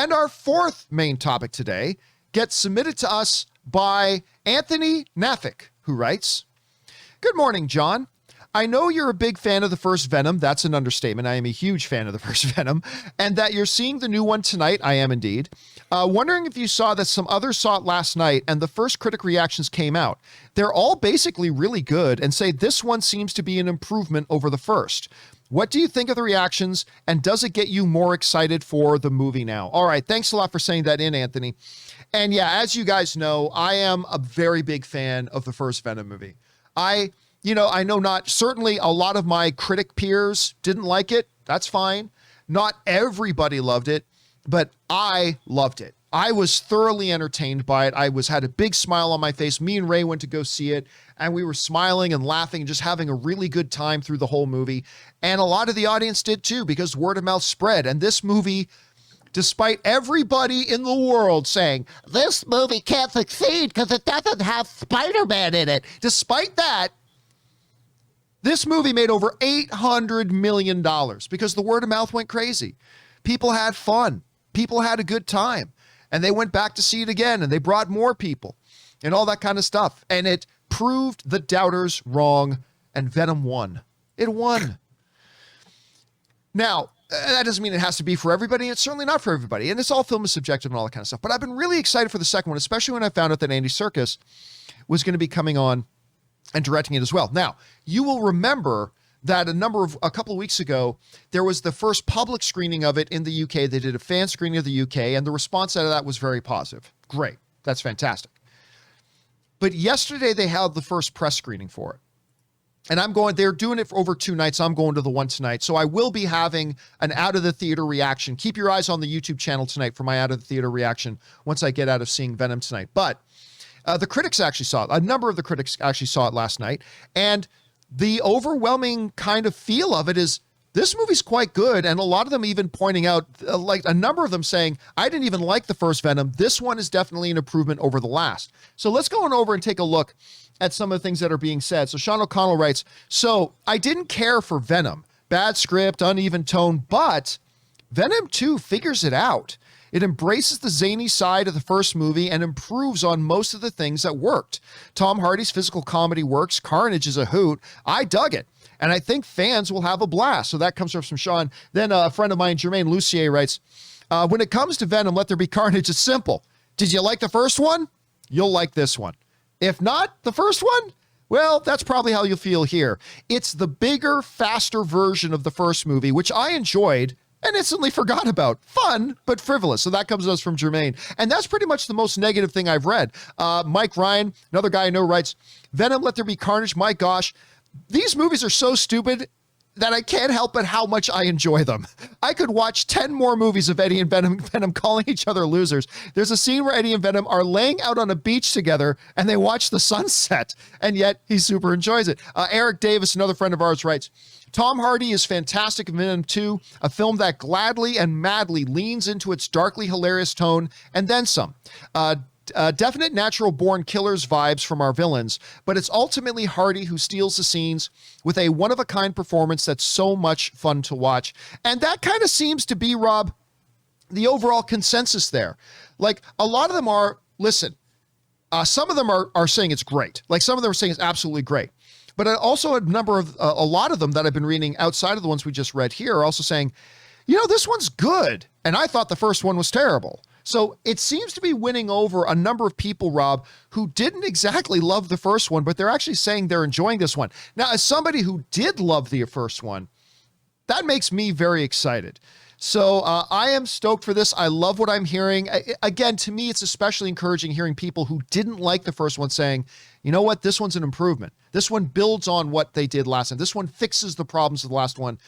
And our fourth main topic today gets submitted to us by Anthony Nafeek, who writes, "Good morning, John. I know you're a big fan of the first Venom. That's an understatement. I am a huge fan of the first Venom. And that you're seeing the new one tonight. I am indeed. Wondering if you saw that some others saw it last night and the first critic reactions came out. They're all basically really good and say this one seems to be an improvement over the first. What do you think of the reactions, and does it get you more excited for the movie now?" All right, thanks a lot for saying that in, Anthony. And yeah, as you guys know, I am a very big fan of the first Venom movie. I know not certainly a lot of my critic peers didn't like it. That's fine. Not everybody loved it, but I loved it. I was thoroughly entertained by it. I had a big smile on my face. Me and Ray went to go see it, and we were smiling and laughing and just having a really good time through the whole movie. And a lot of the audience did too, because word of mouth spread. And this movie, despite everybody in the world saying, this movie can't succeed because it doesn't have Spider-Man in it, despite that, this movie made over $800 million because the word of mouth went crazy. People had fun. People had a good time. And they went back to see it again, and they brought more people and all that kind of stuff. And it proved the doubters wrong, and Venom won. It won. Now, that doesn't mean it has to be for everybody. It's certainly not for everybody. And it's all film is subjective and all that kind of stuff. But I've been really excited for the second one, especially when I found out that Andy Serkis was going to be coming on and directing it as well. Now, you will remember that a couple of weeks ago, there was the first public screening of it in the UK. They did a fan screening of the UK, and the response out of that was very positive. Great. That's fantastic. But yesterday, they held the first press screening for it. And they're doing it for over 2 nights. I'm going to the one tonight. So I will be having an out of the theater reaction. Keep your eyes on the YouTube channel tonight for my out of the theater reaction once I get out of seeing Venom tonight. But the critics actually saw it. A number of the critics actually saw it last night. And the overwhelming kind of feel of it is this movie's quite good. And a lot of them even pointing out, like a number of them saying, I didn't even like the first Venom. This one is definitely an improvement over the last. So let's go on over and take a look at some of the things that are being said. So Sean O'Connell writes, "So I didn't care for Venom. Bad script, uneven tone, but Venom 2 figures it out. It embraces the zany side of the first movie and improves on most of the things that worked. Tom Hardy's physical comedy works. Carnage is a hoot. I dug it. And I think fans will have a blast." So that comes from Sean. Then a friend of mine, Jermaine Lucier, writes, "When it comes to Venom, Let There Be Carnage, it's simple. Did you like the first one? You'll like this one. If not the first one, well, that's probably how you'll feel here. It's the bigger, faster version of the first movie, which I enjoyed and instantly forgot about. Fun, but frivolous." So that comes to us from Jermaine. And that's pretty much the most negative thing I've read. Mike Ryan, another guy I know, writes, "Venom, Let There Be Carnage. My gosh, these movies are so stupid that I can't help but how much I enjoy them. I could watch 10 more movies of Eddie and Venom calling each other losers. There's a scene where Eddie and Venom are laying out on a beach together and they watch the sunset, and yet he super enjoys it." Eric Davis, another friend of ours, writes, "Tom Hardy is fantastic in Venom 2, a film that gladly and madly leans into its darkly hilarious tone and then some. Definite natural born killers vibes from our villains, but it's ultimately Hardy who steals the scenes with a one-of-a-kind performance that's so much fun to watch." And that kind of seems to be, Rob, the overall consensus there. Like, a lot of them are, listen, some of them are saying it's great. Like, some of them are saying it's absolutely great. But also a lot of them that I've been reading outside of the ones we just read here are also saying, this one's good. And I thought the first one was terrible. So it seems to be winning over a number of people, Rob, who didn't exactly love the first one, but they're actually saying they're enjoying this one. Now, as somebody who did love the first one, that makes me very excited. So I am stoked for this. I love what I'm hearing. Again, to me, it's especially encouraging hearing people who didn't like the first one saying, you know what, this one's an improvement. This one builds on what they did last time. This one fixes the problems of the last one,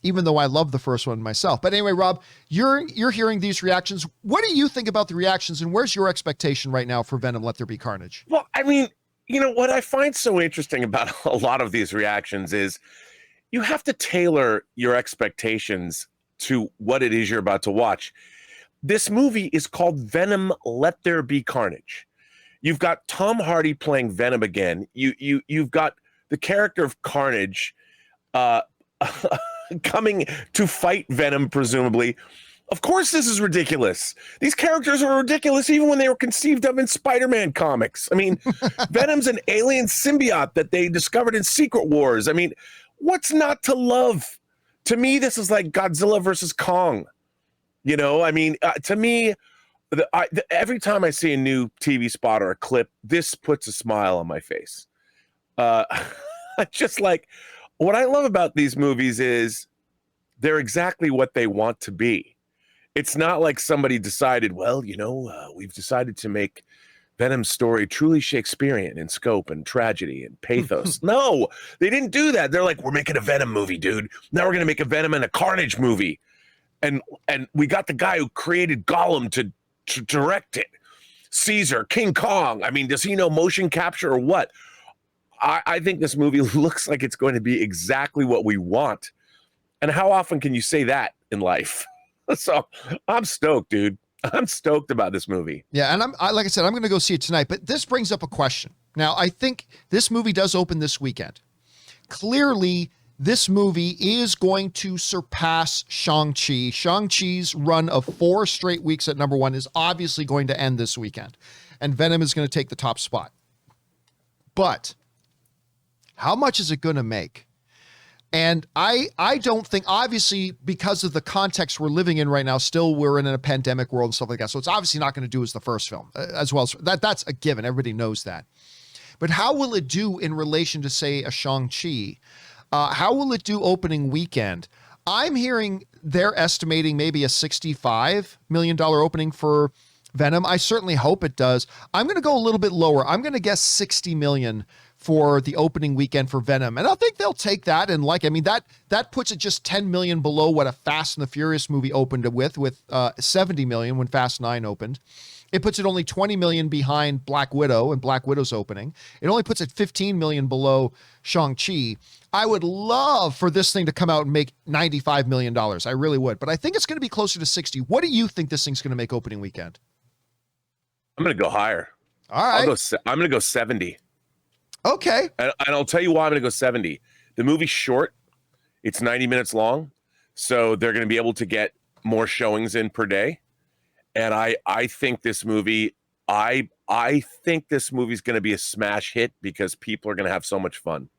even though I love the first one myself. But anyway, Rob, you're hearing these reactions. What do you think about the reactions, and where's your expectation right now for Venom, Let There Be Carnage? Well, I mean, what I find so interesting about a lot of these reactions is you have to tailor your expectations to what it is you're about to watch. This movie is called Venom, Let There Be Carnage. You've got Tom Hardy playing Venom again. You've got the character of Carnage coming to fight Venom, presumably. Of course this is ridiculous. These characters were ridiculous even when they were conceived of in Spider-Man comics. I mean, Venom's an alien symbiote that they discovered in Secret Wars. I mean, what's not to love? To me, this is like Godzilla versus Kong. You know, I mean, to me, every time I see a new TV spot or a clip, this puts a smile on my face. Just like, what I love about these movies is they're exactly what they want to be. It's not like somebody decided, well, you know, we've decided to make Venom's story truly Shakespearean in scope and tragedy and pathos. No, they didn't do that. They're like, we're making a Venom movie, dude. Now we're going to make a Venom and a Carnage movie. And we got the guy who created Gollum to direct it. Caesar, King Kong. I mean, does he know motion capture or what? I think this movie looks like it's going to be exactly what we want. And how often can you say that in life? So I'm stoked, dude. I'm stoked about this movie. Yeah, and like I said, I'm going to go see it tonight. But this brings up a question. Now, I think this movie does open this weekend. Clearly, this movie is going to surpass Shang-Chi. Shang-Chi's run of 4 straight weeks at number 1 is obviously going to end this weekend. And Venom is going to take the top spot. But how much is it going to make? And I don't think, obviously, because of the context we're living in right now, still we're in a pandemic world and stuff like that. So it's obviously not going to do as the first film, as well as that's a given. Everybody knows that. But how will it do in relation to, say, a Shang-Chi? How will it do opening weekend? I'm hearing they're estimating maybe a $65 million opening for Venom. I certainly hope it does. I'm going to go a little bit lower. I'm going to guess $60 million for the opening weekend for Venom. And I think they'll take that. And that puts it just 10 million below what a Fast and the Furious movie opened with 70 million when Fast 9 opened. It puts it only 20 million behind Black Widow and Black Widow's opening. It only puts it 15 million below Shang-Chi. I would love for this thing to come out and make $95 million. I really would. But I think it's going to be closer to 60. What do you think this thing's going to make opening weekend? I'm going to go higher. All right. I'm going to go 70. Okay. And I'll tell you why I'm going to go 70. The movie's short. It's 90 minutes long. So they're going to be able to get more showings in per day. And I think this movie, I think this movie's going to be a smash hit because people are going to have so much fun.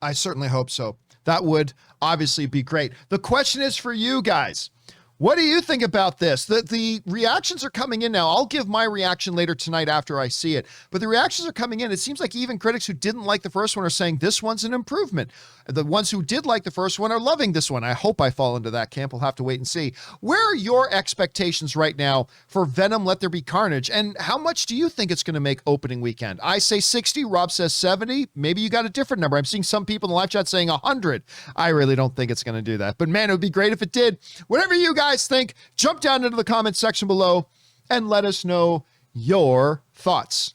I certainly hope so. That would obviously be great. The question is for you guys. What do you think about this? The reactions are coming in now. I'll give my reaction later tonight after I see it. But the reactions are coming in. It seems like even critics who didn't like the first one are saying this one's an improvement. The ones who did like the first one are loving this one. I hope I fall into that camp. We'll have to wait and see. Where are your expectations right now for Venom Let There Be Carnage? And how much do you think it's going to make opening weekend? I say 60. Rob says 70. Maybe you got a different number. I'm seeing some people in the live chat saying 100. I really don't think it's going to do that. But man, it would be great if it did. Whatever you guys think, jump down into the comment section below and let us know your thoughts.